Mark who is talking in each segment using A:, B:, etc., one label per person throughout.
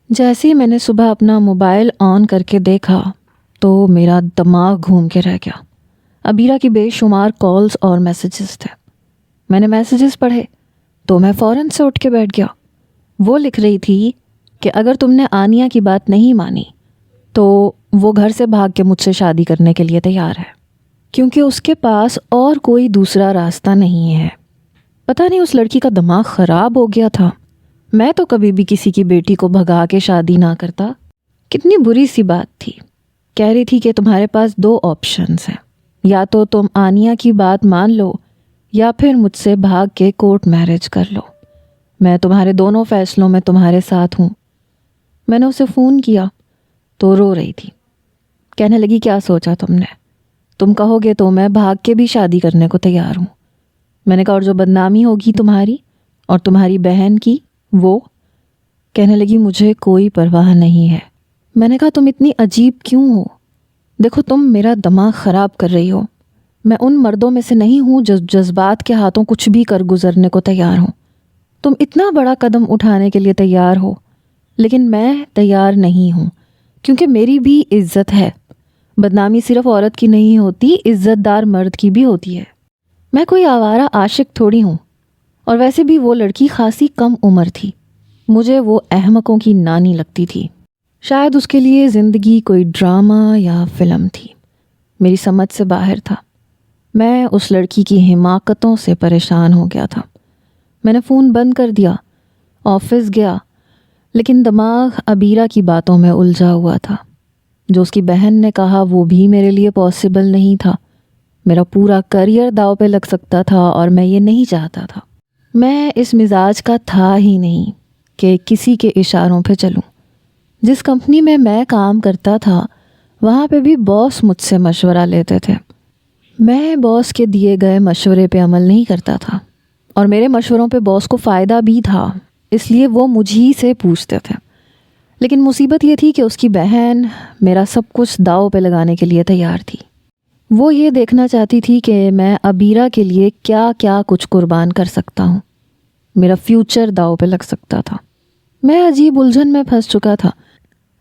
A: جیسے ہی میں نے صبح اپنا موبائل آن کر کے دیکھا تو میرا دماغ گھوم کے رہ گیا۔ عبیرہ کی بے شمار کالز اور میسیجز تھے۔ میں نے میسیجز پڑھے تو میں فوراً سے اٹھ کے بیٹھ گیا۔ وہ لکھ رہی تھی کہ اگر تم نے آنیہ کی بات نہیں مانی تو وہ گھر سے بھاگ کے مجھ سے شادی کرنے کے لیے تیار ہے، کیونکہ اس کے پاس اور کوئی دوسرا راستہ نہیں ہے۔ پتہ نہیں اس لڑکی کا دماغ خراب ہو گیا تھا۔ میں تو کبھی بھی کسی کی بیٹی کو بھگا کے شادی نہ کرتا۔ کتنی بری سی بات تھی۔ کہہ رہی تھی کہ تمہارے پاس 2 آپشنز ہیں، یا تو تم آنیہ کی بات مان لو یا پھر مجھ سے بھاگ کے کورٹ میرج کر لو۔ میں تمہارے دونوں فیصلوں میں تمہارے ساتھ ہوں۔ میں نے اسے فون کیا تو رو رہی تھی۔ کہنے لگی کیا سوچا تم نے؟ تم کہو گے تو میں بھاگ کے بھی شادی کرنے کو تیار ہوں۔ میں نے کہا اور جو بدنامی ہوگی تمہاری اور تمہاری بہن کی وہ؟ کہنے لگی مجھے کوئی پرواہ نہیں ہے۔ میں نے کہا تم اتنی عجیب کیوں ہو؟ دیکھو تم میرا دماغ خراب کر رہی ہو۔ میں ان مردوں میں سے نہیں ہوں جو جذبات کے ہاتھوں کچھ بھی کر گزرنے کو تیار ہوں۔ تم اتنا بڑا قدم اٹھانے کے لیے تیار ہو، لیکن میں تیار نہیں ہوں، کیونکہ میری بھی عزت ہے۔ بدنامی صرف عورت کی نہیں ہوتی، عزت دار مرد کی بھی ہوتی ہے۔ میں کوئی آوارہ عاشق تھوڑی ہوں، اور ویسے بھی وہ لڑکی خاصی کم عمر تھی۔ مجھے وہ احمقوں کی نانی لگتی تھی۔ شاید اس کے لیے زندگی کوئی ڈرامہ یا فلم تھی۔ میری سمجھ سے باہر تھا۔ میں اس لڑکی کی حماقتوں سے پریشان ہو گیا تھا۔ میں نے فون بند کر دیا، آفس گیا، لیکن دماغ عبیرہ کی باتوں میں الجھا ہوا تھا۔ جو اس کی بہن نے کہا وہ بھی میرے لیے پاسبل نہیں تھا۔ میرا پورا کریئر داؤ پہ لگ سکتا تھا اور میں یہ نہیں چاہتا تھا۔ میں اس مزاج کا تھا ہی نہیں کہ کسی کے اشاروں پہ چلوں۔ جس کمپنی میں کام کرتا تھا وہاں پہ بھی باس مجھ سے مشورہ لیتے تھے۔ میں باس کے دیے گئے مشورے پہ عمل نہیں کرتا تھا، اور میرے مشوروں پہ باس کو فائدہ بھی تھا، اس لیے وہ مجھی سے پوچھتے تھے۔ لیکن مصیبت یہ تھی کہ اس کی بہن میرا سب کچھ داؤ پہ لگانے کے لیے تیار تھی۔ وہ یہ دیکھنا چاہتی تھی کہ میں عبیرہ کے لیے کیا کیا کچھ قربان کر سکتا ہوں۔ میرا فیوچر داؤ پہ لگ سکتا تھا۔ میں عجیب الجھن میں پھنس چکا تھا۔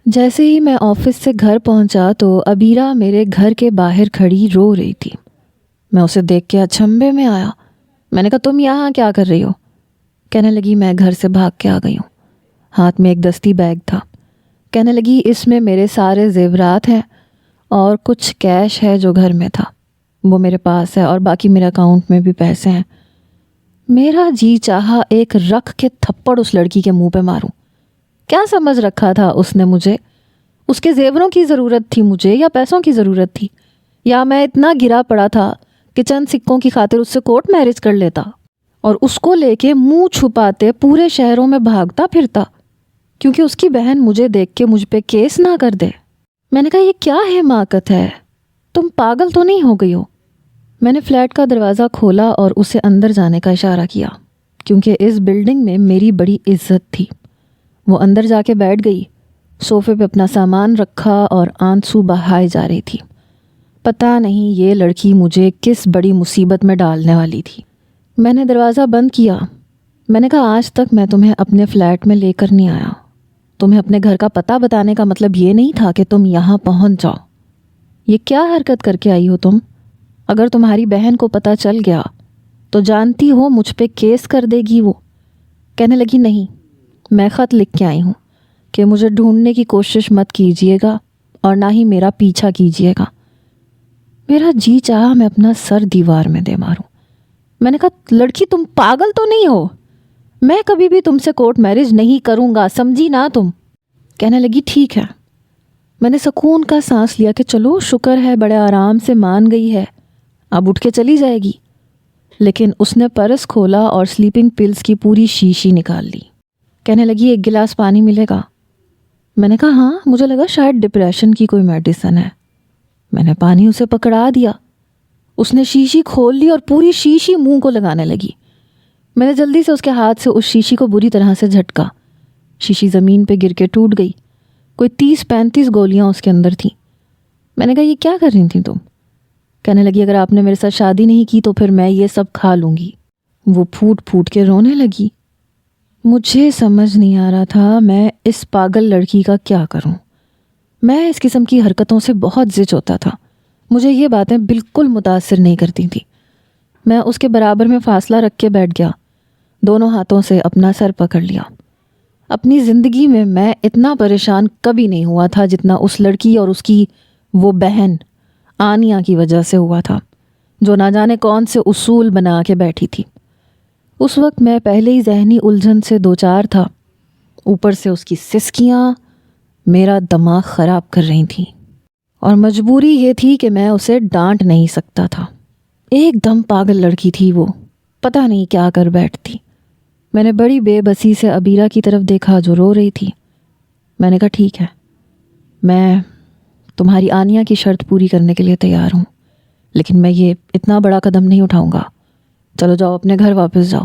A: جیسے ہی میں آفس سے گھر پہنچا تو عبیرہ میرے گھر کے باہر کھڑی رو رہی تھی۔ میں اسے دیکھ کے اچنبھے میں آیا۔ میں نے کہا تم یہاں کیا کر رہی ہو؟ کہنے لگی میں گھر سے بھاگ کے آ گئی ہوں۔ ہاتھ میں ایک دستی بیگ تھا۔ کہنے لگی اس میں میرے سارے زیورات ہیں اور کچھ کیش ہے جو گھر میں تھا، وہ میرے پاس ہے، اور باقی میرے اکاؤنٹ میں بھی پیسے ہیں۔ میرا جی چاہا ایک رکھ کے تھپڑ اس لڑکی کے منہ پہ ماروں۔ کیا سمجھ رکھا تھا اس نے مجھے؟ اس کے زیوروں کی ضرورت تھی مجھے یا پیسوں کی ضرورت تھی؟ یا میں اتنا گرا پڑا تھا کہ چند سکوں کی خاطر اس سے کورٹ میرج کر لیتا اور اس کو لے کے منہ چھپاتے پورے شہروں میں بھاگتا پھرتا کیونکہ اس کی بہن مجھے دیکھ کے مجھ پہ کیس نہ کر دے؟ میں نے کہا یہ کیا حماقت ہے؟ تم پاگل تو نہیں ہو گئی ہو؟ میں نے فلیٹ کا دروازہ کھولا اور اسے اندر جانے کا اشارہ کیا، کیونکہ اس بلڈنگ میں میری بڑی عزت تھی۔ وہ اندر جا کے بیٹھ گئی، صوفے پہ اپنا سامان رکھا اور آنسو بہائے جا رہی تھی۔ پتہ نہیں یہ لڑکی مجھے کس بڑی مصیبت میں ڈالنے والی تھی۔ میں نے دروازہ بند کیا۔ میں نے کہا آج تک میں تمہیں اپنے فلیٹ میں لے کر نہیں آیا۔ تمہیں اپنے گھر کا پتہ بتانے کا مطلب یہ نہیں تھا کہ تم یہاں پہنچ جاؤ۔ یہ کیا حرکت کر کے آئی ہو تم؟ اگر تمہاری بہن کو پتہ چل گیا تو جانتی ہو مجھ پہ کیس کر دے گی وہ۔ کہنے لگی نہیں، میں خط لکھ کے آئی ہوں کہ مجھے ڈھونڈنے کی کوشش مت کیجیے گا اور نہ ہی میرا پیچھا کیجیے گا۔ میرا جی چاہا میں اپنا سر دیوار میں دے ماروں۔ میں نے کہا لڑکی تم پاگل تو نہیں ہو؟ میں کبھی بھی تم سے کورٹ میرج نہیں کروں گا، سمجھی نا تم؟ کہنے لگی ٹھیک ہے۔ میں نے سکون کا سانس لیا کہ چلو شکر ہے بڑے آرام سے مان گئی ہے، اب اٹھ کے چلی جائے گی۔ لیکن اس نے پرس کھولا اور سلیپنگ پلز کی پوری شیشی نکال لی۔ کہنے لگی ایک گلاس پانی ملے گا؟ میں نے کہا ہاں، مجھے لگا شاید ڈپریشن کی کوئی میڈیسن ہے۔ میں نے پانی اسے پکڑا دیا۔ اس نے شیشی کھول لی اور پوری شیشی منہ کو لگانے لگی۔ میں نے جلدی سے اس کے ہاتھ سے اس شیشی کو بری طرح سے جھٹکا۔ شیشی زمین پہ گر کے ٹوٹ گئی۔ کوئی 30-35 گولیاں اس کے اندر تھیں۔ میں نے کہا یہ کیا کر رہی تھیں تم؟ کہنے لگی اگر آپ نے میرے ساتھ شادی نہیں کی تو پھر میں یہ سب کھا لوں گی۔ وہ پھوٹ پھوٹ کے رونے لگی۔ مجھے سمجھ نہیں آ رہا تھا میں اس پاگل لڑکی کا کیا کروں۔ میں اس قسم کی حرکتوں سے بہت زچ ہوتا تھا، مجھے یہ باتیں بالکل متاثر نہیں کرتی تھیں۔ میں اس کے برابر میں فاصلہ رکھ کے بیٹھ گیا، دونوں ہاتھوں سے اپنا سر پکڑ لیا۔ اپنی زندگی میں اتنا پریشان کبھی نہیں ہوا تھا جتنا اس لڑکی اور اس کی وہ بہن آنیا کی وجہ سے ہوا تھا، جو نہ جانے کون سے اصول بنا کے بیٹھی تھی۔ اس وقت میں پہلے ہی ذہنی الجھن سے دوچار تھا، اوپر سے اس کی سسکیاں میرا دماغ خراب کر رہی تھیں، اور مجبوری یہ تھی کہ میں اسے ڈانٹ نہیں سکتا تھا۔ ایک دم پاگل لڑکی تھی وہ، پتہ نہیں کیا کر بیٹھتی۔ میں نے بڑی بے بسی سے عبیرہ کی طرف دیکھا جو رو رہی تھی۔ میں نے کہا ٹھیک ہے، میں تمہاری آنیا کی شرط پوری کرنے کے لیے تیار ہوں، لیکن میں یہ اتنا بڑا قدم نہیں اٹھاؤں گا، چلو جاؤ اپنے گھر واپس جاؤ۔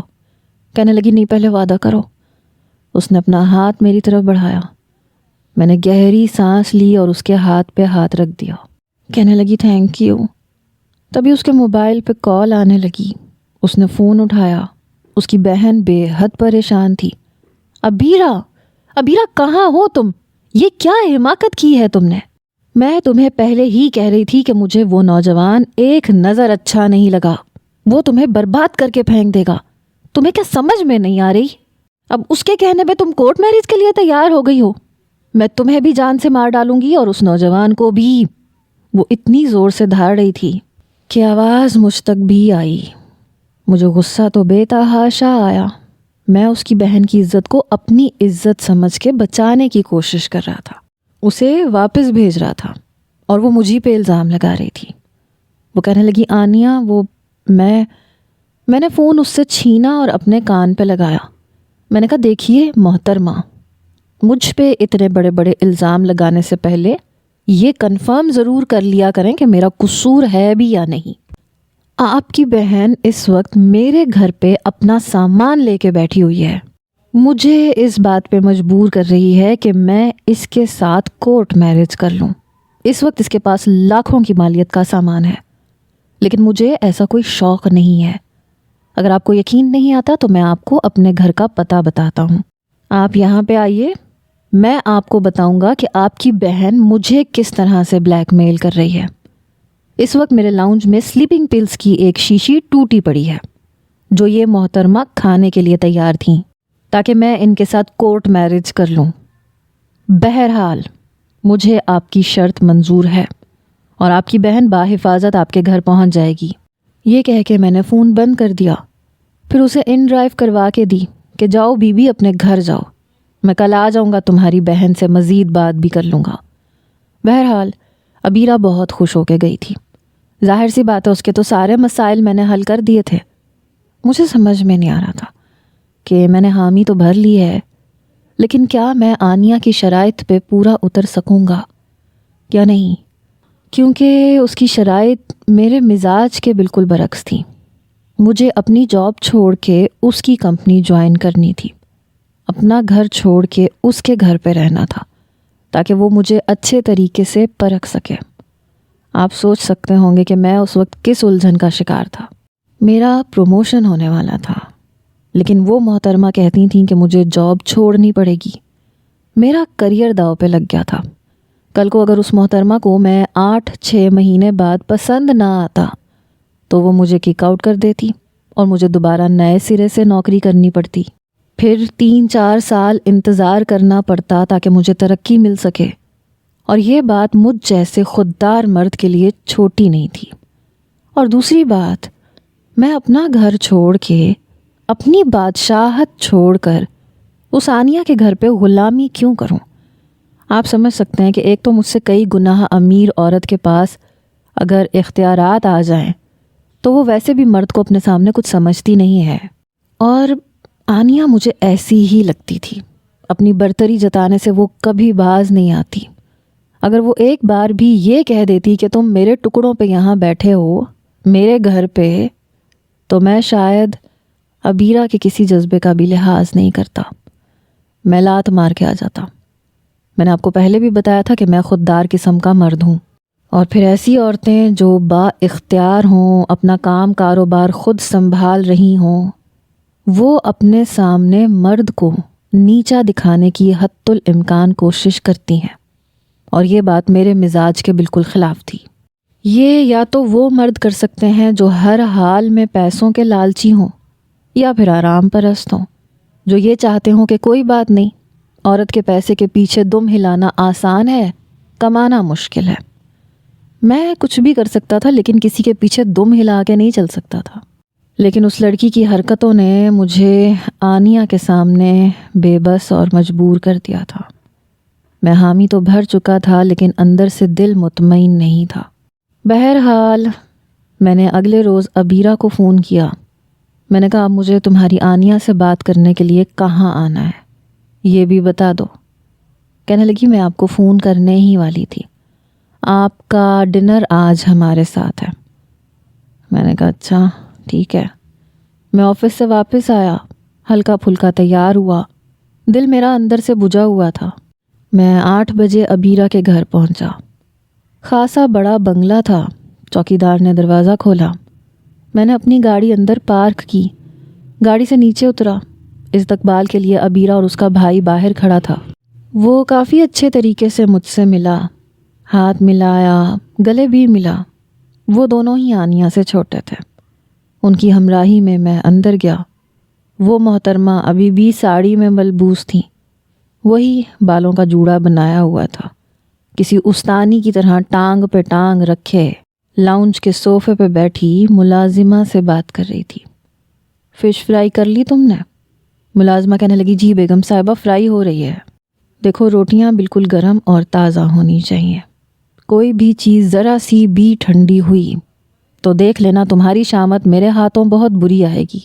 A: کہنے لگی نہیں، پہلے وعدہ کرو۔ اس نے اپنا ہاتھ میری طرف بڑھایا، میں نے گہری سانس لی اور اس کے ہاتھ پہ ہاتھ رکھ دیا۔ کہنے لگی تھینک یو۔ تبھی اس کے موبائل پہ کال آنے لگی، اس نے فون اٹھایا۔ اس کی بہن بے حد پریشان تھی۔ عبیرہ، عبیرہ کہاں ہو تم؟ یہ کیا حماقت کی ہے تم نے؟ میں تمہیں پہلے ہی کہہ رہی تھی کہ مجھے وہ نوجوان ایک نظر اچھا نہیں لگا، وہ تمہیں برباد کر کے پھینک دے گا۔ تمہیں کیا سمجھ میں نہیں آ رہی؟ اب اس کے کہنے پہ تم کورٹ میرج کے لیے تیار ہو گئی ہو؟ میں تمہیں بھی جان سے مار ڈالوں گی اور اس نوجوان کو بھی۔ وہ اتنی زور سے دھاڑ رہی تھی کہ آواز مجھ تک بھی آئی۔ مجھے غصہ تو بے تحاشا آیا۔ میں اس کی بہن کی عزت کو اپنی عزت سمجھ کے بچانے کی کوشش کر رہا تھا، اسے واپس بھیج رہا تھا، اور وہ مجھے پہ الزام لگا رہی تھی۔ وہ کہنے لگی آنیا، وہ میں نے فون اس سے چھینا اور اپنے کان پہ لگایا۔ میں نے کہا دیکھیے محترمہ، مجھ پہ اتنے بڑے بڑے الزام لگانے سے پہلے یہ کنفرم ضرور کر لیا کریں کہ میرا قصور ہے بھی یا نہیں۔ آپ کی بہن اس وقت میرے گھر پہ اپنا سامان لے کے بیٹھی ہوئی ہے، مجھے اس بات پہ مجبور کر رہی ہے کہ میں اس کے ساتھ کورٹ میرج کر لوں۔ اس وقت اس کے پاس لاکھوں کی مالیت کا سامان ہے، لیکن مجھے ایسا کوئی شوق نہیں ہے۔ اگر آپ کو یقین نہیں آتا تو میں آپ کو اپنے گھر کا پتہ بتاتا ہوں۔ آپ یہاں پہ آئیے، میں آپ کو بتاؤں گا کہ آپ کی بہن مجھے کس طرح سے بلیک میل کر رہی ہے۔ اس وقت میرے لاؤنج میں سلیپنگ پلز کی ایک شیشی ٹوٹی پڑی ہے، جو یہ محترمہ کھانے کے لیے تیار تھیں تاکہ میں ان کے ساتھ کورٹ میرج کر لوں۔ بہرحال مجھے آپ کی شرط منظور ہے اور آپ کی بہن باحفاظت آپ کے گھر پہنچ جائے گی۔ یہ کہہ کے میں نے فون بند کر دیا، پھر اسے ان ڈرائیو کروا کے دی کہ جاؤ بی بی اپنے گھر جاؤ، میں کل آ جاؤں گا، تمہاری بہن سے مزید بات بھی کر لوں گا۔ بہرحال عبیرہ بہت خوش ہو کے گئی تھی۔ ظاہر سی بات ہے اس کے تو سارے مسائل میں نے حل کر دیے تھے۔ مجھے سمجھ میں نہیں آ رہا تھا کہ میں نے حامی تو بھر لی ہے، لیکن کیا میں آنیا کی شرائط پہ پورا اتر سکوں گا یا نہیں، کیونکہ اس کی شرائط میرے مزاج کے بالکل برعکس تھیں۔ مجھے اپنی جاب چھوڑ کے اس کی کمپنی جوائن کرنی تھی، اپنا گھر چھوڑ کے اس کے گھر پہ رہنا تھا تاکہ وہ مجھے اچھے طریقے سے پرکھ سکے۔ آپ سوچ سکتے ہوں گے کہ میں اس وقت کس الجھن کا شکار تھا۔ میرا پروموشن ہونے والا تھا، لیکن وہ محترمہ کہتی تھیں کہ مجھے جاب چھوڑنی پڑے گی۔ میرا کریئر داؤ پہ لگ گیا تھا۔ کل کو اگر اس محترمہ کو میں 8-6 مہینے بعد پسند نہ آتا تو وہ مجھے کک آؤٹ کر دیتی اور مجھے دوبارہ نئے سرے سے نوکری کرنی پڑتی، پھر 3-4 سال انتظار کرنا پڑتا تاکہ مجھے ترقی مل سکے، اور یہ بات مجھ جیسے خوددار مرد کے لیے چھوٹی نہیں تھی۔ اور دوسری بات، میں اپنا گھر چھوڑ کے، اپنی بادشاہت چھوڑ کر اس آنیا کے گھر پہ غلامی کیوں کروں؟ آپ سمجھ سکتے ہیں کہ ایک تو مجھ سے کئی گناہ امیر عورت کے پاس اگر اختیارات آ جائیں تو وہ ویسے بھی مرد کو اپنے سامنے کچھ سمجھتی نہیں ہے، اور آنیا مجھے ایسی ہی لگتی تھی، اپنی برتری جتانے سے وہ کبھی باز نہیں آتی۔ اگر وہ ایک بار بھی یہ کہہ دیتی کہ تم میرے ٹکڑوں پہ یہاں بیٹھے ہو میرے گھر پہ، تو میں شاید عبیرہ کے کسی جذبے کا بھی لحاظ نہیں کرتا، میں لات مار کے آ جاتا۔ میں نے آپ کو پہلے بھی بتایا تھا کہ میں خوددار قسم کا مرد ہوں، اور پھر ایسی عورتیں جو با اختیار ہوں، اپنا کام کاروبار خود سنبھال رہی ہوں، وہ اپنے سامنے مرد کو نیچا دکھانے کی حتی الامکان کوشش کرتی ہیں، اور یہ بات میرے مزاج کے بالکل خلاف تھی۔ یہ یا تو وہ مرد کر سکتے ہیں جو ہر حال میں پیسوں کے لالچی ہوں، یا پھر آرام پرست ہوں جو یہ چاہتے ہوں کہ کوئی بات نہیں، عورت کے پیسے کے پیچھے دم ہلانا آسان ہے، کمانا مشکل ہے۔ میں کچھ بھی کر سکتا تھا لیکن کسی کے پیچھے دم ہلا کے نہیں چل سکتا تھا۔ لیکن اس لڑکی کی حرکتوں نے مجھے آنیہ کے سامنے بے بس اور مجبور کر دیا تھا۔ میں حامی تو بھر چکا تھا لیکن اندر سے دل مطمئن نہیں تھا۔ بہرحال میں نے اگلے روز عبیرہ کو فون کیا۔ میں نے کہا اب مجھے تمہاری آنیہ سے بات کرنے کے لیے کہاں آنا ہے یہ بھی بتا دو۔ کہنے لگی میں آپ کو فون کرنے ہی والی تھی، آپ کا ڈنر آج ہمارے ساتھ ہے۔ میں نے کہا اچھا ٹھیک ہے۔ میں آفس سے واپس آیا، ہلکا پھلکا تیار ہوا، دل میرا اندر سے بجھا ہوا تھا۔ میں 8 بجے عبیرہ کے گھر پہنچا۔ خاصا بڑا بنگلہ تھا۔ چوکیدار نے دروازہ کھولا۔ میں نے اپنی گاڑی اندر پارک کی، گاڑی سے نیچے اترا۔ استقبال کے لیے عبیرہ اور اس کا بھائی باہر کھڑا تھا۔ وہ کافی اچھے طریقے سے مجھ سے ملا، ہاتھ ملایا، گلے بھی ملا۔ وہ دونوں ہی آنیہ سے چھوٹے تھے۔ ان کی ہمراہی میں میں اندر گیا۔ وہ محترمہ ابھی بھی ساڑی میں ملبوس تھیں، وہی بالوں کا جوڑا بنایا ہوا تھا، کسی استانی کی طرح ٹانگ پہ ٹانگ رکھے لاؤنج کے صوفے پہ بیٹھی ملازمہ سے بات کر رہی تھی۔ فش فرائی کر لی تم نے؟ ملازمہ کہنے لگی جی بیگم صاحبہ فرائی ہو رہی ہے۔ دیکھو روٹیاں بالکل گرم اور تازہ ہونی چاہیے، کوئی بھی چیز ذرا سی بھی ٹھنڈی ہوئی تو دیکھ لینا تمہاری شامت میرے ہاتھوں بہت بری آئے گی۔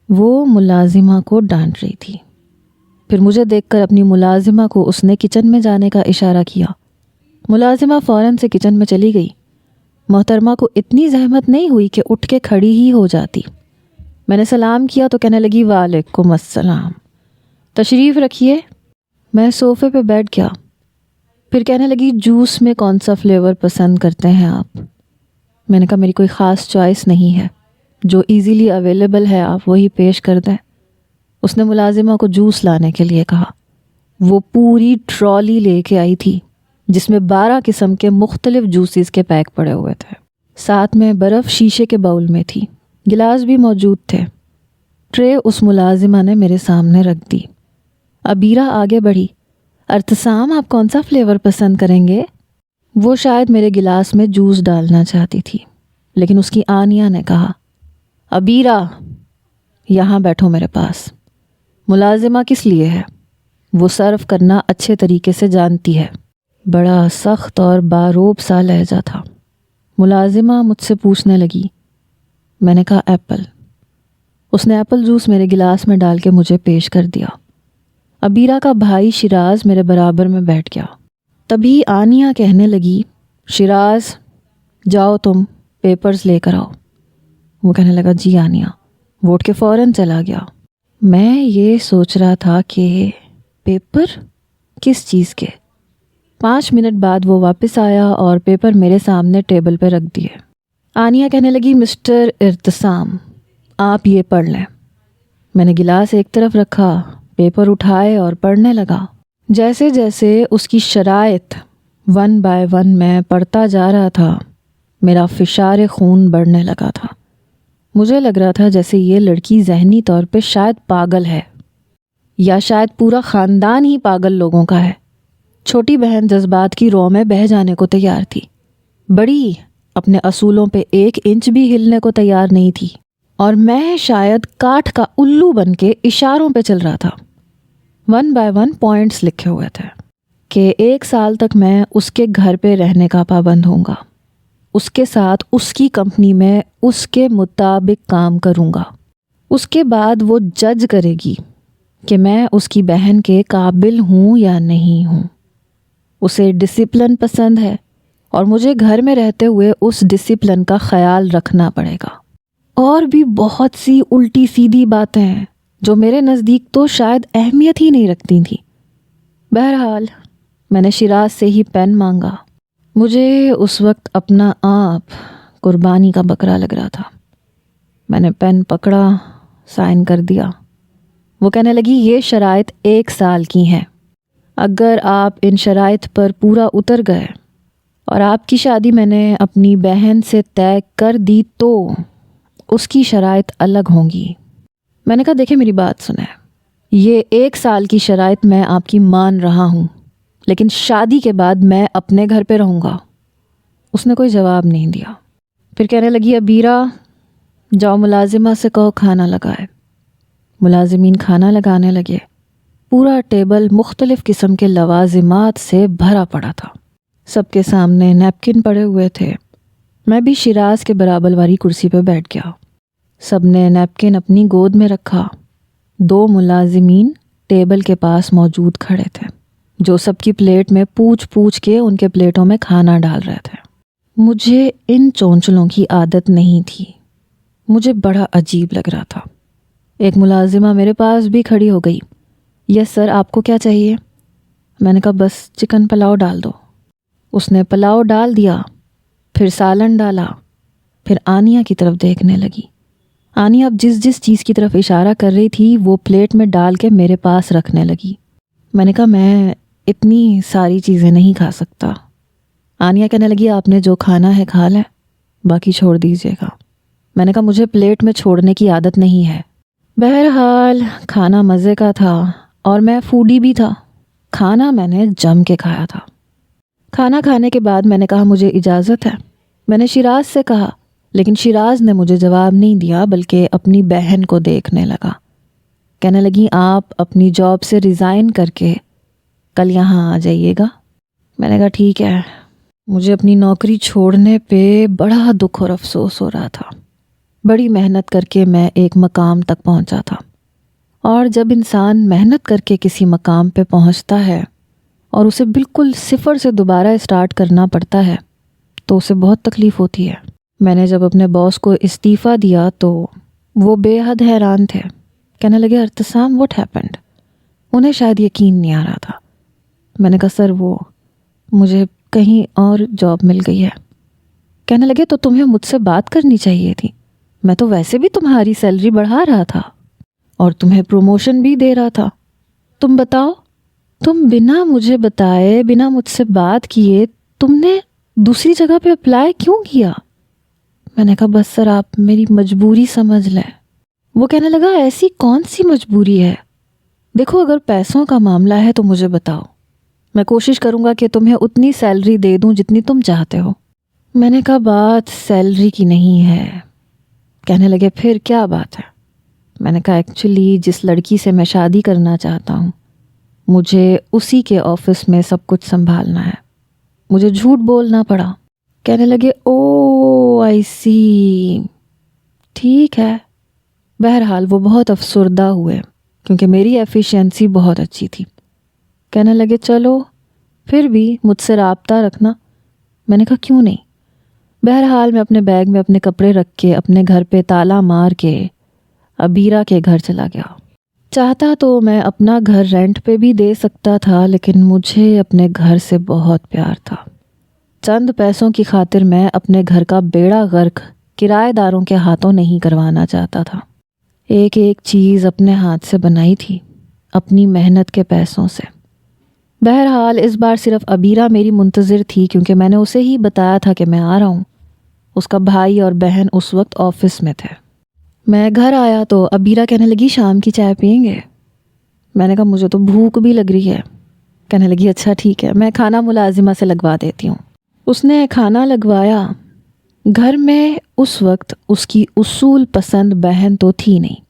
A: وہ ملازمہ کو ڈانٹ رہی تھی، پھر مجھے دیکھ کر اپنی ملازمہ کو اس نے کچن میں جانے کا اشارہ کیا۔ ملازمہ فوراً سے کچن میں چلی گئی۔ محترمہ کو اتنی زحمت نہیں ہوئی کہ اٹھ کے کھڑی ہی ہو جاتی۔ میں نے سلام کیا تو کہنے لگی وعلیکم السلام، تشریف رکھیے۔ میں صوفے پہ بیٹھ گیا۔ پھر کہنے لگی جوس میں کون سا فلیور پسند کرتے ہیں آپ؟ میں نے کہا میری کوئی خاص چوائس نہیں ہے، جو ایزیلی اویلیبل ہے آپ وہی پیش کر دیں۔ اس نے ملازمہ کو جوس لانے کے لیے کہا۔ وہ پوری ٹرالی لے کے آئی تھی جس میں 12 قسم کے مختلف جوسز کے پیک پڑے ہوئے تھے، ساتھ میں برف شیشے کے باؤل میں تھی، گلاس بھی موجود تھے۔ ٹرے اس ملازمہ نے میرے سامنے رکھ دی۔ عبیرہ آگے بڑھی، ارتسام آپ کون سا فلیور پسند کریں گے؟ وہ شاید میرے گلاس میں جوس ڈالنا چاہتی تھی، لیکن اس کی آنیہ نے کہا عبیرہ یہاں بیٹھو میرے پاس۔ ملازمہ کس لیے ہے؟ وہ سرو کرنا اچھے طریقے سے جانتی ہے۔ بڑا سخت اور باروب سا لہجہ تھا۔ ملازمہ مجھ سے پوچھنے لگی۔ میں نے کہا ایپل۔ اس نے ایپل جوس میرے گلاس میں ڈال کے مجھے پیش کر دیا۔ عبیرہ کا بھائی شیراز میرے برابر میں بیٹھ گیا۔ تبھی آنیہ کہنے لگی شیراز جاؤ تم پیپرز لے کر آؤ۔ وہ کہنے لگا جی آنیہ، وہ اٹھ کے فوراً چلا گیا۔ میں یہ سوچ رہا تھا کہ پیپر کس چیز کے؟ 5 منٹ بعد وہ واپس آیا اور پیپر میرے سامنے ٹیبل پہ رکھ دیے۔ آنیہ کہنے لگی مسٹر ارتسام آپ یہ پڑھ لیں۔ میں نے گلاس ایک طرف رکھا، پیپر اٹھائے اور پڑھنے لگا۔ جیسے جیسے اس کی شرائط 1 by 1 میں پڑھتا جا رہا تھا، میرا فشار خون بڑھنے لگا تھا۔ مجھے لگ رہا تھا جیسے یہ لڑکی ذہنی طور پہ شاید پاگل ہے، یا شاید پورا خاندان ہی پاگل لوگوں کا ہے۔ چھوٹی بہن جذبات کی رو میں بہہ جانے کو تیار تھی، بڑی اپنے اصولوں پہ 1 انچ بھی ہلنے کو تیار نہیں تھی، اور میں شاید کاٹھ کا الو بن کے اشاروں پہ چل رہا تھا۔ 1 by 1 پوائنٹس لکھے ہوئے تھے کہ 1 سال تک میں اس کے گھر پہ رہنے کا پابند ہوں گا، اس کے ساتھ اس کی کمپنی میں اس کے مطابق کام کروں گا۔ اس کے بعد وہ جج کرے گی کہ میں اس کی بہن کے قابل ہوں یا نہیں ہوں۔ اسے ڈسپلن پسند ہے اور مجھے گھر میں رہتے ہوئے اس ڈسپلن کا خیال رکھنا پڑے گا۔ اور بھی بہت سی الٹی سیدھی باتیں ہیں جو میرے نزدیک تو شاید اہمیت ہی نہیں رکھتی تھیں۔ بہرحال میں نے شیراز سے ہی پین مانگا۔ مجھے اس وقت اپنا آپ قربانی کا بکرا لگ رہا تھا۔ میں نے پین پکڑا سائن کر دیا۔ وہ کہنے لگی یہ شرائط 1 سال کی ہیں، اگر آپ ان شرائط پر پورا اتر گئے اور آپ کی شادی میں نے اپنی بہن سے طے کر دی تو اس کی شرائط الگ ہوں گی۔ میں نے کہا دیکھیں میری بات سنیں، یہ 1 سال کی شرائط میں آپ کی مان رہا ہوں، لیکن شادی کے بعد میں اپنے گھر پہ رہوں گا۔ اس نے کوئی جواب نہیں دیا۔ پھر کہنے لگی عبیرہ جاؤ ملازمہ سے کہو کھانا لگائے۔ ملازمین کھانا لگانے لگے۔ پورا ٹیبل مختلف قسم کے لوازمات سے بھرا پڑا تھا، سب کے سامنے نیپکن پڑے ہوئے تھے۔ میں بھی شیراز کے برابر والی کرسی پہ بیٹھ گیا۔ سب نے نیپکن اپنی گود میں رکھا۔ 2 ملازمین ٹیبل کے پاس موجود کھڑے تھے جو سب کی پلیٹ میں پوچھ پوچھ کے ان کے پلیٹوں میں کھانا ڈال رہے تھے۔ مجھے ان چونچلوں کی عادت نہیں تھی، مجھے بڑا عجیب لگ رہا تھا۔ ایک ملازمہ میرے پاس بھی کھڑی ہو گئی۔ یس سر، آپ کو کیا چاہیے؟ میں نے کہا بس چکن پلاؤ ڈال دو۔ اس نے پلاؤ ڈال دیا، پھر سالن ڈالا، پھر آنیہ کی طرف دیکھنے لگی۔ آنیہ اب جس چیز کی طرف اشارہ کر رہی تھی وہ پلیٹ میں ڈال کے میرے پاس رکھنے لگی۔ میں نے کہا میں اتنی ساری چیزیں نہیں کھا سکتا۔ آنیہ کہنے لگی آپ نے جو کھانا ہے کھا لیں، باقی چھوڑ دیجیے گا۔ میں نے کہا مجھے پلیٹ میں چھوڑنے کی عادت نہیں ہے۔ بہرحال کھانا مزے کا تھا اور میں فوڈی بھی تھا۔ کھانا میں نے جم کے کھایا تھا۔ کھانا کھانے کے بعد میں نے کہا مجھے اجازت ہے۔ میں نے شیراز سے کہا، لیکن شیراز نے مجھے جواب نہیں دیا بلکہ اپنی بہن کو دیکھنے لگا۔ کہنے لگی آپ اپنی جاب سے ریزائن کر کے کل یہاں آ جائیے گا۔ میں نے کہا ٹھیک ہے۔ مجھے اپنی نوکری چھوڑنے پہ بڑا دکھ اور افسوس ہو رہا تھا۔ بڑی محنت کر کے میں ایک مقام تک پہنچا تھا، اور جب انسان محنت کر کے کسی مقام پہ پہنچتا ہے اور اسے بالکل صفر سے دوبارہ اسٹارٹ کرنا پڑتا ہے تو اسے بہت تکلیف ہوتی ہے۔ میں نے جب اپنے باس کو استعفیٰ دیا تو وہ بے حد حیران تھے۔ کہنے لگے ارتسام واٹ ہیپنڈ؟ انہیں شاید یقین نہیں آ رہا تھا۔ میں نے کہا سر وہ مجھے کہیں اور جاب مل گئی ہے۔ کہنے لگے تو تمہیں مجھ سے بات کرنی چاہیے تھی، میں تو ویسے بھی تمہاری سیلری بڑھا رہا تھا اور تمہیں پروموشن بھی دے رہا تھا۔ تم بتاؤ، تم بنا مجھے بتائے، بنا مجھ سے بات کیے تم نے دوسری جگہ پہ اپلائی کیوں کیا؟ میں نے کہا بس سر آپ میری مجبوری سمجھ لیں۔ وہ کہنے لگا ایسی کون سی مجبوری ہے؟ دیکھو اگر پیسوں کا معاملہ ہے تو مجھے بتاؤ، میں کوشش کروں گا کہ تمہیں اتنی سیلری دے دوں جتنی تم چاہتے ہو۔ میں نے کہا بات سیلری کی نہیں ہے۔ کہنے لگے پھر کیا بات ہے؟ میں نے کہا ایکچولی جس لڑکی سے میں شادی کرنا چاہتا ہوں مجھے اسی کے آفس میں سب کچھ سنبھالنا ہے۔ مجھے جھوٹ بولنا پڑا۔ کہنے لگے او آئی سی، ٹھیک ہے۔ بہرحال وہ بہت افسردہ ہوئے کیونکہ میری ایفیشینسی بہت اچھی تھی۔ کہنے لگے چلو پھر بھی مجھ سے رابطہ رکھنا۔ میں نے کہا کیوں نہیں۔ بہرحال میں اپنے بیگ میں اپنے کپڑے رکھ کے اپنے گھر پہ تالا مار کے عبیرہ کے گھر چلا گیا۔ چاہتا تو میں اپنا گھر رینٹ پہ بھی دے سکتا تھا، لیکن مجھے اپنے گھر سے بہت پیار تھا۔ چند پیسوں کی خاطر میں اپنے گھر کا بیڑا غرق کرایہ داروں کے ہاتھوں نہیں کروانا چاہتا تھا۔ ایک ایک چیز اپنے ہاتھ سے بنائی تھی، اپنی محنت کے پیسوں سے۔ بہرحال اس بار صرف عبیرہ میری منتظر تھی کیونکہ میں نے اسے ہی بتایا تھا کہ میں آ رہا ہوں۔ اس کا بھائی اور بہن اس وقت آفس میں تھے۔ میں گھر آیا تو عبیرہ کہنے لگی شام کی چائے پئیں گے؟ میں نے کہا مجھے تو بھوک بھی لگ رہی ہے۔ کہنے لگی اچھا ٹھیک ہے، میں کھانا ملازمہ سے لگوا دیتی ہوں۔ اس نے کھانا لگوایا۔ گھر میں اس وقت اس کی اصول پسند بہن تو تھی نہیں،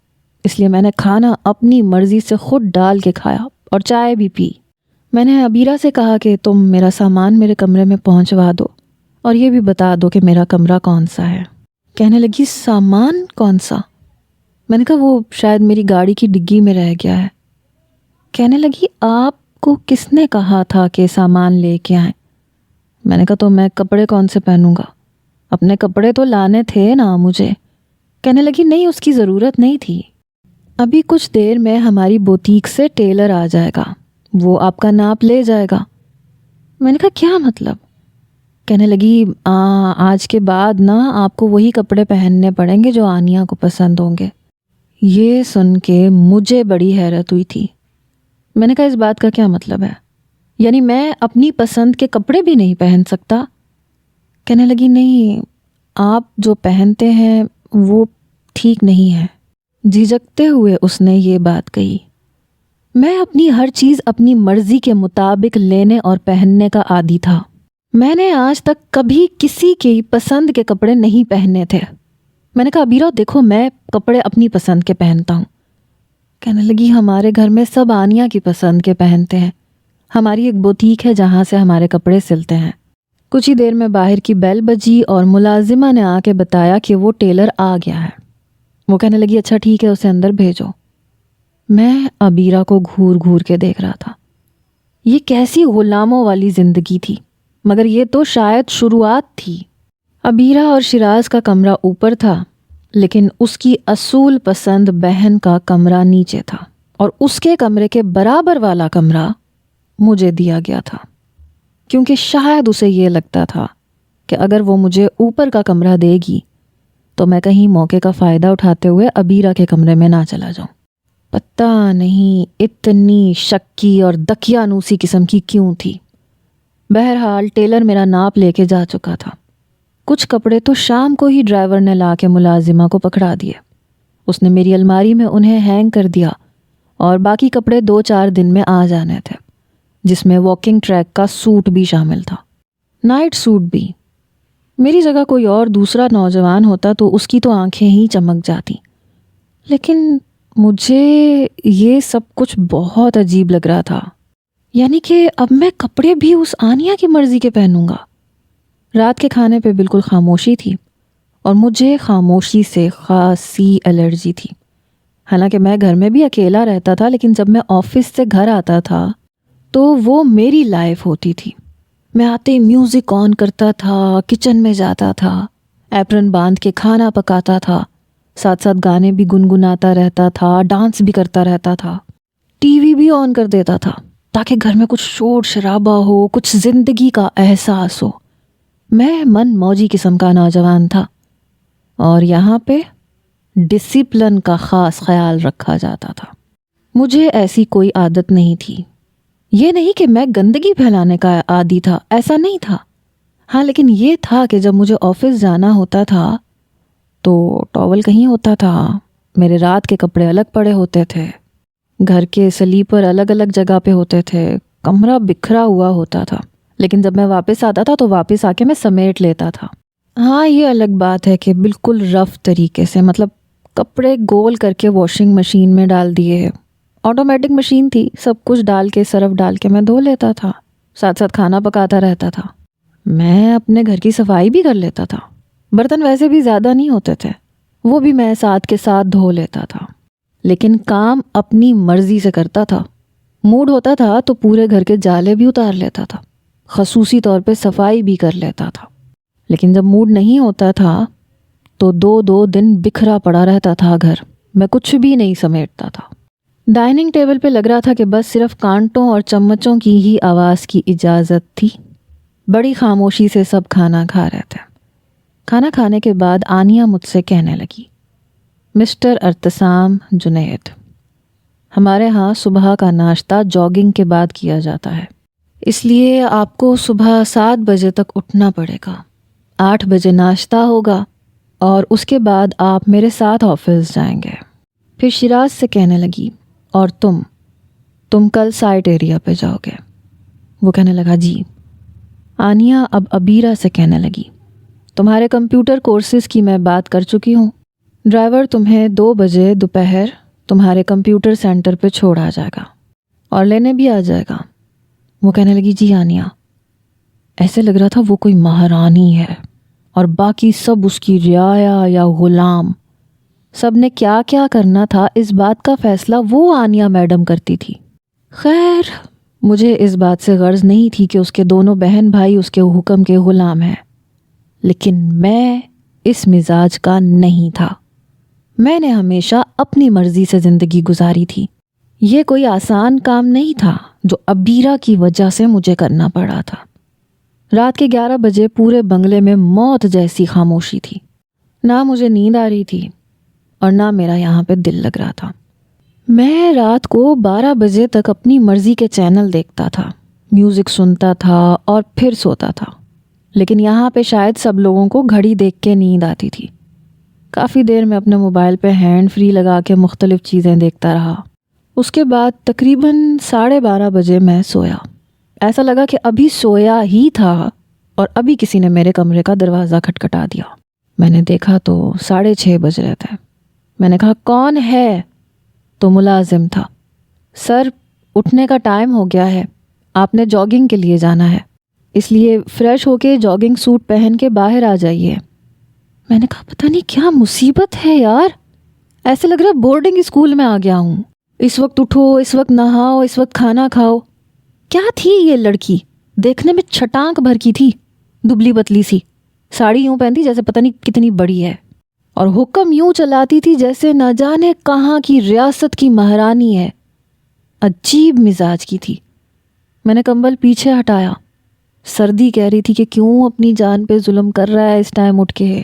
A: اس لیے میں نے کھانا اپنی مرضی سے خود ڈال کے کھایا اور چائے بھی پی۔ میں نے عبیرہ سے کہا کہ تم میرا سامان میرے کمرے میں پہنچوا دو اور یہ بھی بتا دو کہ میرا کمرہ کون سا ہے۔ کہنے لگی سامان کون سا؟ میں نے کہا وہ شاید میری گاڑی کی ڈگی میں رہ گیا ہے۔ کہنے لگی آپ کو کس نے کہا تھا کہ سامان لے کے آئیں؟ میں نے کہا تو میں کپڑے کون سے پہنوں گا؟ اپنے کپڑے تو لانے تھے نا مجھے۔ کہنے لگی نہیں اس کی ضرورت نہیں تھی، ابھی کچھ دیر میں ہماری بوتیک سے ٹیلر آ جائے گا، وہ آپ کا ناپ لے جائے گا۔ میں نے کہا کیا مطلب؟ کہنے لگی آج کے بعد نا آپ کو وہی کپڑے پہننے پڑیں گے جو آنیہ کو پسند ہوں گے۔ یہ سن کے مجھے بڑی حیرت ہوئی تھی۔ میں نے کہا اس بات کا کیا مطلب ہے؟ یعنی میں اپنی پسند کے کپڑے بھی نہیں پہن سکتا؟ کہنے لگی نہیں، آپ جو پہنتے ہیں وہ ٹھیک نہیں ہے۔ جھجکتے ہوئے اس نے یہ بات کہی۔ میں اپنی ہر چیز اپنی مرضی کے مطابق لینے اور پہننے کا عادی تھا۔ میں نے آج تک کبھی کسی کی پسند کے کپڑے نہیں پہنے تھے۔ میں نے کہا ابیرا دیکھو، میں کپڑے اپنی پسند کے پہنتا ہوں۔ کہنے لگی ہمارے گھر میں سب آنیا کی پسند کے پہنتے ہیں، ہماری ایک بوتیک ہے جہاں سے ہمارے کپڑے سلتے ہیں۔ کچھ ہی دیر میں باہر کی بیل بجی اور ملازمہ نے آ کے بتایا کہ وہ ٹیلر آ گیا ہے۔ وہ کہنے لگی اچھا ٹھیک ہے، اسے اندر بھیجو۔ میں ابیرا کو گھور گھور کے دیکھ رہا تھا۔ یہ کیسی غلاموں والی زندگی تھی، مگر یہ تو شاید شروعات تھی۔ ابیرا اور شیراز کا کمرہ اوپر تھا، لیکن اس کی اصول پسند بہن کا کمرہ نیچے تھا، اور اس کے کمرے کے برابر والا کمرہ مجھے دیا گیا تھا، کیونکہ شاید اسے یہ لگتا تھا کہ اگر وہ مجھے اوپر کا کمرہ دے گی تو میں کہیں موقع کا فائدہ اٹھاتے ہوئے ابیرا کے کمرے میں نہ چلا جاؤں۔ پتہ نہیں اتنی شکی اور دقیانوسی قسم کی کیوں تھی۔ بہرحال ٹیلر میرا ناپ لے کے جا چکا تھا۔ کچھ کپڑے تو شام کو ہی ڈرائیور نے لا کے ملازمہ کو پکڑا دیے۔ اس نے میری الماری میں انہیں ہینگ کر دیا، اور باقی کپڑے 2-4 دن میں آ جانے تھے، جس میں واکنگ ٹریک کا سوٹ بھی شامل تھا، نائٹ سوٹ بھی۔ میری جگہ کوئی اور دوسرا نوجوان ہوتا تو اس کی تو آنکھیں ہی چمک جاتی، لیکن مجھے یہ سب کچھ بہت عجیب لگ رہا تھا۔ یعنی کہ اب میں کپڑے بھی اس آنیا کی مرضی کے پہنوں گا۔ رات کے کھانے پہ بالکل خاموشی تھی، اور مجھے خاموشی سے خاصی الرجی تھی۔ حالانکہ میں گھر میں بھی اکیلا رہتا تھا، لیکن جب میں آفس سے گھر آتا تھا تو وہ میری لائف ہوتی تھی۔ میں آتے میوزک آن کرتا تھا، کچن میں جاتا تھا، ایپرن باندھ کے کھانا پکاتا تھا، ساتھ ساتھ گانے بھی گنگناتا رہتا تھا، ڈانس بھی کرتا رہتا تھا، ٹی وی بھی آن کر دیتا تھا تاکہ گھر میں کچھ شور شرابہ ہو، کچھ زندگی کا احساس ہو۔ میں من موجی قسم کا نوجوان تھا، اور یہاں پہ ڈسپلن کا خاص خیال رکھا جاتا تھا۔ مجھے ایسی کوئی عادت نہیں تھی۔ یہ نہیں کہ میں گندگی پھیلانے کا عادی تھا، ایسا نہیں تھا۔ ہاں لیکن یہ تھا کہ جب مجھے آفس جانا ہوتا تھا تو ٹاول کہیں ہوتا تھا، میرے رات کے کپڑے الگ پڑے ہوتے تھے، گھر کے سلیپر الگ الگ جگہ پہ ہوتے تھے، کمرہ بکھرا ہوا ہوتا تھا۔ لیکن جب میں واپس آتا تھا تو واپس آ کے میں سمیٹ لیتا تھا۔ ہاں یہ الگ بات ہے کہ بالکل رف طریقے سے، مطلب کپڑے گول کر کے واشنگ مشین میں ڈال دیے، آٹومیٹک مشین تھی، سب کچھ ڈال کے سرف ڈال کے میں دھو لیتا تھا، ساتھ ساتھ کھانا پکاتا رہتا تھا۔ میں اپنے گھر کی صفائی بھی کر لیتا تھا، برتن ویسے بھی زیادہ نہیں ہوتے تھے، وہ بھی میں ساتھ کے ساتھ دھو لیتا تھا۔ لیکن کام اپنی مرضی سے کرتا تھا۔ موڈ ہوتا تھا تو پورے گھر کے جالے بھی اتار لیتا تھا، خصوصی طور پہ صفائی بھی کر لیتا تھا۔ لیکن جب موڈ نہیں ہوتا تھا تو 2 دن بکھرا پڑا رہتا تھا گھر، میں کچھ بھی نہیں سمیٹتا تھا۔ ڈائننگ ٹیبل پہ لگ رہا تھا کہ بس صرف کانٹوں اور چمچوں کی ہی آواز کی اجازت تھی۔ بڑی خاموشی سے سب کھانا کھا رہے تھے۔ کھانا کھانے کے بعد آنیا مجھ سے کہنے لگی، مسٹر ارتسام جنید، ہمارے ہاں صبح کا ناشتہ جاگنگ کے بعد کیا جاتا ہے، اس لیے آپ کو صبح 7 بجے تک اٹھنا پڑے گا۔ 8 بجے ناشتہ ہوگا اور اس کے بعد آپ میرے ساتھ آفس جائیں گے۔ پھر شیراز سے کہنے لگی، اور تم کل سائٹ ایریا پہ جاؤ گے؟ وہ کہنے لگا جی۔ آنیا اب ابیرا سے کہنے لگی، تمہارے کمپیوٹر کورسز کی میں بات کر چکی ہوں، ڈرائیور تمہیں 2 بجے دوپہر تمہارے کمپیوٹر سینٹر پہ چھوڑ آ جائے گا اور لینے بھی آ جائے گا۔ وہ کہنے لگی جی آنیا۔ ایسے لگ رہا تھا وہ کوئی مہارانی ہے اور باقی سب اس کی رعایا یا غلام۔ سب نے کیا کیا کرنا تھا اس بات کا فیصلہ وہ آنیا میڈم کرتی تھی۔ خیر مجھے اس بات سے غرض نہیں تھی کہ اس کے دونوں بہن بھائی اس کے حکم کے غلام ہیں، لیکن میں اس مزاج کا نہیں تھا۔ میں نے ہمیشہ اپنی مرضی سے زندگی گزاری تھی۔ یہ کوئی آسان کام نہیں تھا جو ابیرا کی وجہ سے مجھے کرنا پڑا تھا۔ رات کے 11 بجے پورے بنگلے میں موت جیسی خاموشی تھی۔ نہ مجھے نیند آ رہی تھی اور نہ میرا یہاں پہ دل لگ رہا تھا۔ میں رات کو 12 بجے تک اپنی مرضی کے چینل دیکھتا تھا، میوزک سنتا تھا اور پھر سوتا تھا، لیکن یہاں پہ شاید سب لوگوں کو گھڑی دیکھ کے نیند آتی تھی۔ کافی دیر میں اپنے موبائل پہ ہینڈ فری لگا کے مختلف چیزیں دیکھتا رہا۔ اس کے بعد تقریباً 12:30 بجے میں سویا۔ ایسا لگا کہ ابھی سویا ہی تھا اور ابھی کسی نے میرے کمرے کا دروازہ کھٹکھٹا دیا۔ میں نے دیکھا تو 6:30 بج رہے تھے۔ میں نے کہا کون ہے؟ تو ملازم تھا۔ سر، اٹھنے کا ٹائم ہو گیا ہے، آپ نے جاگنگ کے لیے جانا ہے، اس لیے فریش ہو کے جاگنگ سوٹ پہن کے باہر آ جائیے۔ میں نے کہا پتہ نہیں کیا مصیبت ہے یار، ایسے لگ رہا بورڈنگ اسکول میں آ گیا ہوں۔ اس وقت اٹھو، اس وقت نہاؤ، اس وقت کھانا کھاؤ۔ کیا تھی یہ لڑکی؟ دیکھنے میں چھٹانک بھر کی تھی، دبلی پتلی سی، ساڑی یوں پہنتی جیسے پتہ نہیں کتنی بڑی ہے، اور حکم یوں چلاتی تھی جیسے نہ جانے کہاں کی ریاست کی مہارانی ہے۔ عجیب مزاج کی تھی۔ میں نے کمبل پیچھے ہٹایا۔ سردی کہہ رہی تھی کہ کیوں اپنی جان پہ ظلم کر رہا ہے اس ٹائم اٹھ کے۔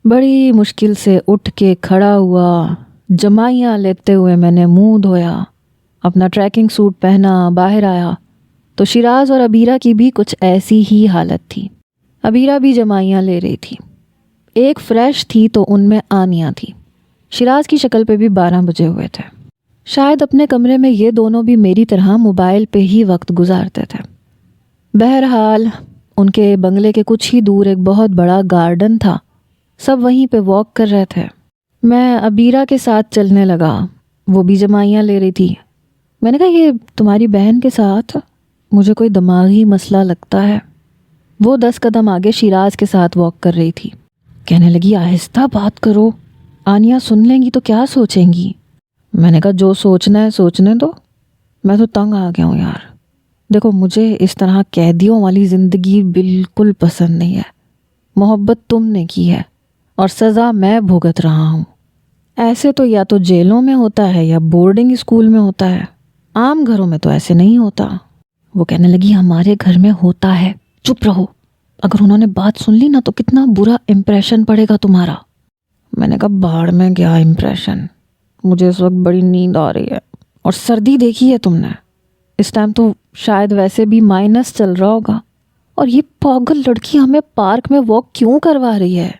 A: بڑی مشکل سے اٹھ کے کھڑا ہوا، جمائیاں لیتے ہوئے میں نے منہ دھویا، اپنا ٹریکنگ سوٹ پہنا، باہر آیا تو شیراز اور عبیرہ کی بھی کچھ ایسی ہی حالت تھی۔ عبیرہ بھی جمائیاں لے رہی تھی، ایک فریش تھی تو ان میں آنیہ تھی۔ شیراز کی شکل پہ بھی 12 بجے ہوئے تھے۔ شاید اپنے کمرے میں یہ دونوں بھی میری طرح موبائل پہ ہی وقت گزارتے تھے۔ بہرحال ان کے بنگلے کے کچھ ہی دور ایک بہت بڑا گارڈن تھا، سب وہیں پہ واک کر رہے تھے۔ میں عبیرہ کے ساتھ چلنے لگا، وہ بھی جمائیاں لے رہی تھی۔ میں نے کہا یہ تمہاری بہن کے ساتھ مجھے کوئی دماغی مسئلہ لگتا ہے۔ وہ 10 قدم آگے شیراز کے ساتھ واک کر رہی تھی۔ کہنے لگی آہستہ بات کرو، آنیہ سن لیں گی تو کیا سوچیں گی؟ میں نے کہا جو سوچنا ہے سوچنے دو، میں تو تنگ آ گیا ہوں یار۔ دیکھو مجھے اس طرح قیدیوں والی زندگی بالکل پسند نہیں ہے۔ محبت تم نے کی ہے اور سزا میں بھگت رہا ہوں۔ ایسے تو یا تو جیلوں میں ہوتا ہے یا بورڈنگ اسکول میں ہوتا ہے، عام گھروں میں تو ایسے نہیں ہوتا۔ وہ کہنے لگی ہمارے گھر میں ہوتا ہے، چپ رہو، اگر انہوں نے بات سن لی نا تو کتنا برا امپریشن پڑے گا تمہارا۔ میں نے کہا باہر میں گیا امپریشن، مجھے اس وقت بڑی نیند آ رہی ہے، اور سردی دیکھی ہے تم نے، اس ٹائم تو شاید ویسے بھی مائنس چل رہا ہوگا، اور یہ پاگل لڑکی ہمیں پارک میں واک کیوں کروا رہی ہے؟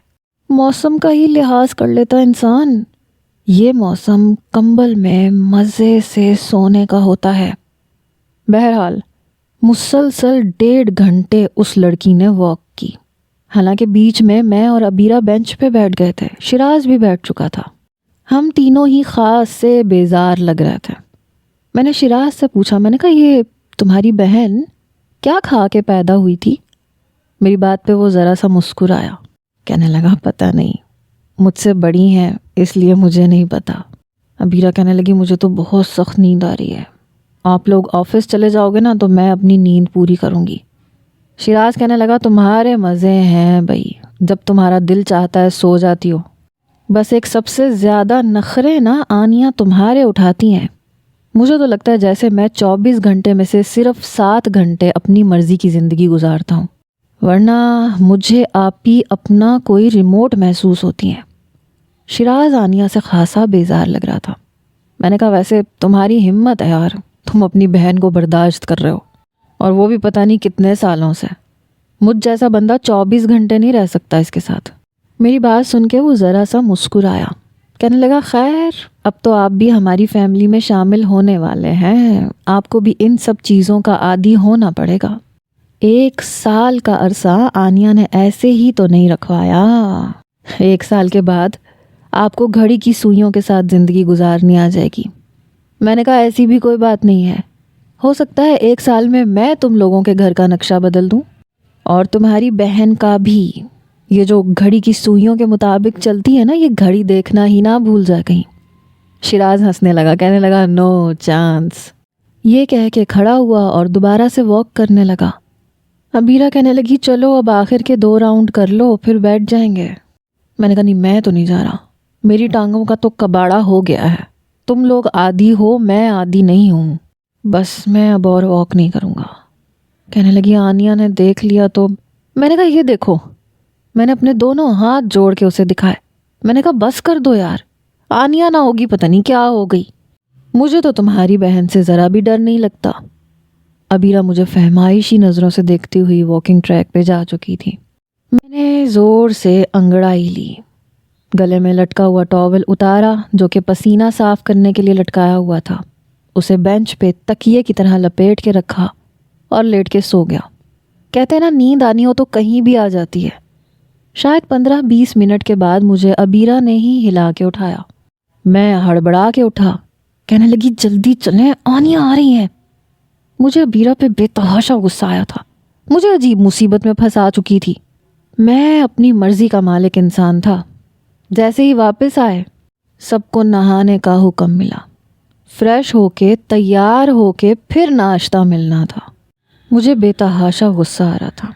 A: موسم کا ہی لحاظ کر لیتا انسان، یہ موسم کمبل میں مزے سے سونے کا ہوتا ہے۔ بہرحال مسلسل 1.5 گھنٹے اس لڑکی نے واک کی، حالانکہ بیچ میں اور عبیرہ بینچ پہ بیٹھ گئے تھے، شیراز بھی بیٹھ چکا تھا۔ ہم تینوں ہی خاص سے بیزار لگ رہے تھے۔ میں نے شیراز سے پوچھا، میں نے کہا یہ تمہاری بہن کیا کھا کے پیدا ہوئی تھی؟ میری بات پہ وہ ذرا سا مسکرایا، کہنے لگا پتہ نہیں، مجھ سے بڑی ہیں اس لیے مجھے نہیں پتا۔ عبیرہ کہنے لگی مجھے تو بہت سخت نیند آ رہی ہے، آپ لوگ آفس چلے جاؤ گے نا تو میں اپنی نیند پوری کروں گی۔ شیراز کہنے لگا تمہارے مزے ہیں بھائی، جب تمہارا دل چاہتا ہے سو جاتی ہو، بس ایک سب سے زیادہ نخرے نا آنیاں تمہارے اٹھاتی ہیں۔ مجھے تو لگتا ہے جیسے میں 24 گھنٹے میں سے صرف 7 گھنٹے اپنی مرضی کی زندگی گزارتا ہوں، ورنہ مجھے آپ ہی اپنا کوئی ریموٹ محسوس ہوتی ہیں۔ شیراز آنیہ سے خاصا بیزار لگ رہا تھا۔ میں نے کہا ویسے تمہاری ہمت ہے یار، تم اپنی بہن کو برداشت کر رہے ہو، اور وہ بھی پتہ نہیں کتنے سالوں سے۔ مجھ جیسا بندہ 24 گھنٹے نہیں رہ سکتا اس کے ساتھ۔ میری بات سن کے وہ ذرا سا مسکرایا، کہنے لگا خیر اب تو آپ بھی ہماری فیملی میں شامل ہونے والے ہیں، آپ کو بھی ان سب چیزوں کا عادی ہونا پڑے گا۔ 1 سال کا عرصہ آنیہ نے ایسے ہی تو نہیں رکھوایا، 1 سال کے بعد آپ کو گھڑی کی سوئیوں کے ساتھ زندگی گزارنی آ جائے گی۔ میں نے کہا ایسی بھی کوئی بات نہیں ہے، ہو سکتا ہے 1 سال میں تم لوگوں کے گھر کا نقشہ بدل دوں، اور تمہاری بہن کا بھی۔ یہ جو گھڑی کی سوئیوں کے مطابق چلتی ہے نا، یہ گھڑی دیکھنا ہی نہ بھول جائے کہیں۔ شیراز ہنسنے لگا، کہنے لگا نو چانس۔ یہ کہہ کے کھڑا ہوا اور دوبارہ سے واک کرنے لگا۔ عبیرہ کہنے لگی چلو اب آخر کے 2 راؤنڈ کر لو پھر بیٹھ جائیں گے۔ میں نے کہا نہیں میں تو نہیں جا رہا، میری ٹانگوں کا تو کباڑا ہو گیا ہے، تم لوگ عادی ہو میں عادی نہیں ہوں، بس میں اب اور واک نہیں کروں گا۔ کہنے لگی آنیہ نے دیکھ لیا تو؟ میں نے کہا یہ دیکھو۔ میں نے اپنے دونوں ہاتھ جوڑ کے اسے دکھائے، میں نے کہا بس کر دو یار، آنیا نہ ہوگی، پتہ نہیں کیا ہو گئی، مجھے تو تمہاری بہن سے ذرا بھی ڈر نہیں لگتا۔ عبیرہ مجھے فہمائشی نظروں سے دیکھتی ہوئی واکنگ ٹریک پہ جا چکی تھی۔ میں نے زور سے انگڑائی لی، گلے میں لٹکا ہوا ٹاول اتارا جو کہ پسینہ صاف کرنے کے لیے لٹکایا ہوا تھا، اسے بینچ پہ تکیے کی طرح لپیٹ کے رکھا اور لیٹ کے سو گیا۔ کہتے ہیں نا نیند آنی ہو تو کہیں بھی آ جاتی ہے۔ شاید 15-20 منٹ کے بعد مجھے عبیرہ نے ہی ہلا کے اٹھایا۔ میں ہڑبڑا کے اٹھا، کہنے لگی جلدی چلیں، آنیا آ رہی ہیں۔ مجھے عبیرہ پہ بے تحاشا غصہ آیا تھا، مجھے عجیب مصیبت میں پھنسا چکی تھی۔ میں اپنی مرضی کا مالک انسان تھا۔ جیسے ہی واپس آئے سب کو نہانے کا حکم ملا، فریش ہو کے تیار ہو کے پھر ناشتہ ملنا تھا۔ مجھے بے تحاشا غصہ آ رہا تھا۔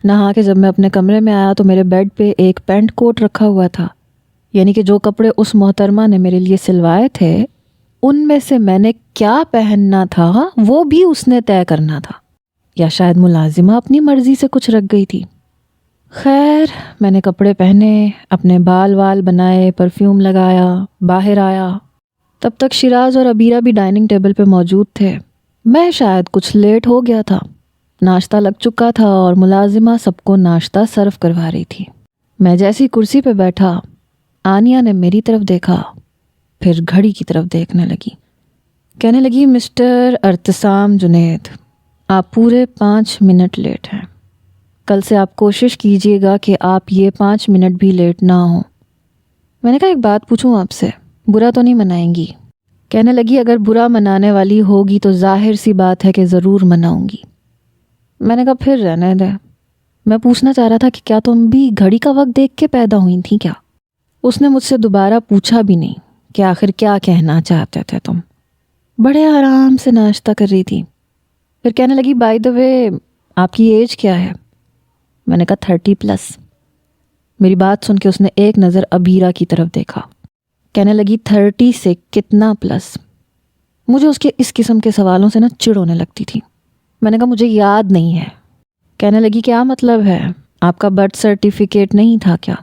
A: نہا کے جب میں اپنے کمرے میں آیا تو میرے بیڈ پہ ایک پینٹ کوٹ رکھا ہوا تھا، یعنی کہ جو کپڑے اس محترمہ نے میرے لیے سلوائے تھے ان میں سے میں نے کیا پہننا تھا وہ بھی اس نے طے کرنا تھا، یا شاید ملازمہ اپنی مرضی سے کچھ رکھ گئی تھی۔ خیر میں نے کپڑے پہنے، اپنے بال بنائے، پرفیوم لگایا، باہر آیا۔ تب تک شیراز اور عبیرہ بھی ڈائننگ ٹیبل پہ موجود تھے۔ میں شاید کچھ لیٹ ہو گیا تھا، ناشتہ لگ چکا تھا اور ملازمہ سب کو ناشتہ سرو کروا رہی تھی۔ میں جیسی کرسی پہ بیٹھا، آنیا نے میری طرف دیکھا، پھر گھڑی کی طرف دیکھنے لگی۔ کہنے لگی مسٹر ارتسام جنید، آپ پورے 5 منٹ لیٹ ہیں۔ کل سے آپ کوشش کیجئے گا کہ آپ یہ 5 منٹ بھی لیٹ نہ ہوں۔ میں نے کہا ایک بات پوچھوں آپ سے، برا تو نہیں منائیں گی؟ کہنے لگی اگر برا منانے والی ہوگی تو ظاہر سی بات ہے کہ ضرور مناؤں گی۔ میں نے کہا پھر رہنے دیں، میں پوچھنا چاہ رہا تھا کہ کیا تم بھی گھڑی کا وقت دیکھ کے پیدا ہوئی تھی کیا؟ اس نے مجھ سے دوبارہ پوچھا بھی نہیں کہ آخر کیا کہنا چاہتے تھے تم۔ بڑے آرام سے ناشتہ کر رہی تھی۔ پھر کہنے لگی بائی دا وے آپ کی ایج کیا ہے؟ میں نے کہا 30+۔ میری بات سن کے اس نے ایک نظر عبیرہ کی طرف دیکھا، کہنے لگی 30 سے کتنا پلس؟ مجھے اس کے اس قسم کے سوالوں سے چڑ ہونے لگتی تھی۔ میں نے کہا مجھے یاد نہیں ہے۔ کہنے لگی کیا مطلب ہے، آپ کا برتھ سرٹیفکیٹ نہیں تھا کیا؟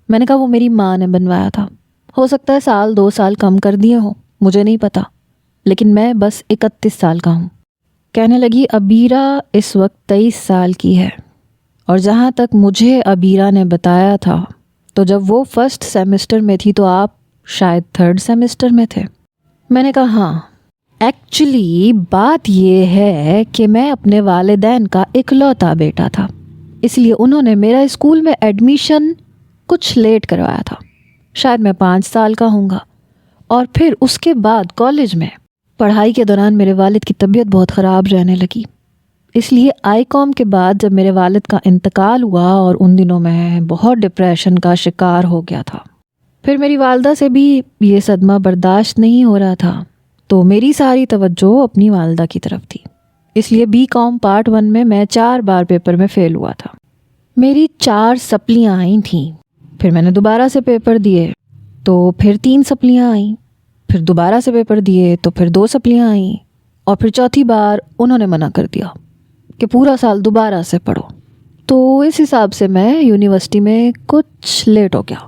A: میں نے کہا وہ میری ماں نے بنوایا تھا، ہو سکتا ہے 1-2 سال کم کر دیے ہوں، مجھے نہیں پتا، لیکن میں بس 31 سال کا ہوں۔ کہنے لگی عبیرہ اس وقت 23 سال کی ہے، اور جہاں تک مجھے عبیرہ نے بتایا تھا تو جب وہ 1st سیمسٹر میں تھی تو آپ شاید 3rd سیمسٹر میں تھے۔ میں نے کہا ہاں، ایکچولی بات یہ ہے کہ میں اپنے والدین کا اکلوتا بیٹا تھا، اس لیے انہوں نے میرا اسکول میں ایڈمیشن کچھ لیٹ کروایا تھا۔ شاید میں 5 سال کا ہوں گا، اور پھر اس کے بعد کالج میں پڑھائی کے دوران میرے والد کی طبیعت بہت خراب رہنے لگی، اس لیے آئی کام کے بعد جب میرے والد کا انتقال ہوا اور ان دنوں میں بہت ڈپریشن کا شکار ہو گیا تھا، پھر میری والدہ سے بھی یہ صدمہ برداشت نہیں ہو رہا تھا، تو میری ساری توجہ اپنی والدہ کی طرف تھی، اس لیے بی کام پارٹ 1 میں 4 بار پیپر میں فیل ہوا تھا۔ میری 4 سپلیاں آئی تھیں، پھر میں نے دوبارہ سے پیپر دیے تو پھر 3 سپلیاں آئیں، پھر دوبارہ سے پیپر دیے تو پھر 2 سپلیاں آئیں، اور پھر چوتھی بار انہوں نے منع کر دیا کہ پورا سال دوبارہ سے پڑھو، تو اس حساب سے میں یونیورسٹی میں کچھ لیٹ ہو گیا۔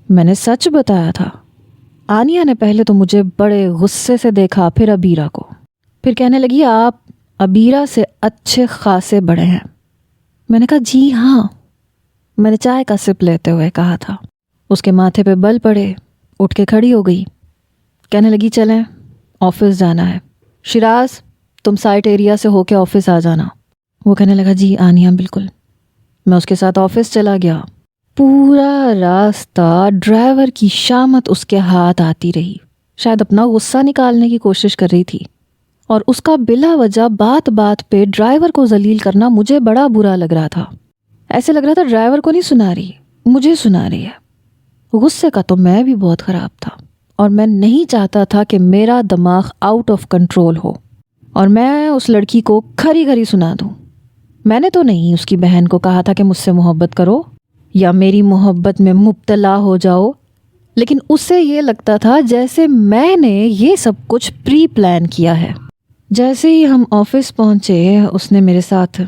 A: میں نے سچ بتایا تھا۔ آنیا نے پہلے تو مجھے بڑے غصے سے دیکھا، پھر عبیرہ کو، پھر کہنے لگی آپ عبیرہ سے اچھے خاصے بڑے ہیں۔ میں نے کہا جی ہاں، میں نے چائے کا سپ لیتے ہوئے کہا تھا۔ اس کے ماتھے پہ بل پڑے، اٹھ کے کھڑی ہو گئی، کہنے لگی چلیں آفس جانا ہے، شیراز تم سائٹ ایریا سے ہو کے آفس آ جانا۔ وہ کہنے لگا جی آنیا بالکل۔ میں اس کے ساتھ آفس چلا گیا۔ پورا راستہ ڈرائیور کی شامت اس کے ہاتھ آتی رہی، شاید اپنا غصہ نکالنے کی کوشش کر رہی تھی، اور اس کا بلا وجہ بات بات پہ ڈرائیور کو ذلیل کرنا مجھے بڑا برا لگ رہا تھا۔ ایسے لگ رہا تھا ڈرائیور کو نہیں سنا رہی، مجھے سنا رہی ہے۔ غصے کا تو میں بھی بہت خراب تھا، اور میں نہیں چاہتا تھا کہ میرا دماغ آؤٹ آف کنٹرول ہو اور میں اس لڑکی کو کھری کھری سنا دوں۔ میں نے تو نہیں اس کی بہن کو کہا تھا کہ مجھ سے محبت کرو یا میری محبت میں مبتلا ہو جاؤ، لیکن اس سے یہ لگتا تھا جیسے میں نے یہ سب کچھ پری پلان کیا ہے۔ جیسے ہی ہم آفس پہنچے اس نے میرے ساتھ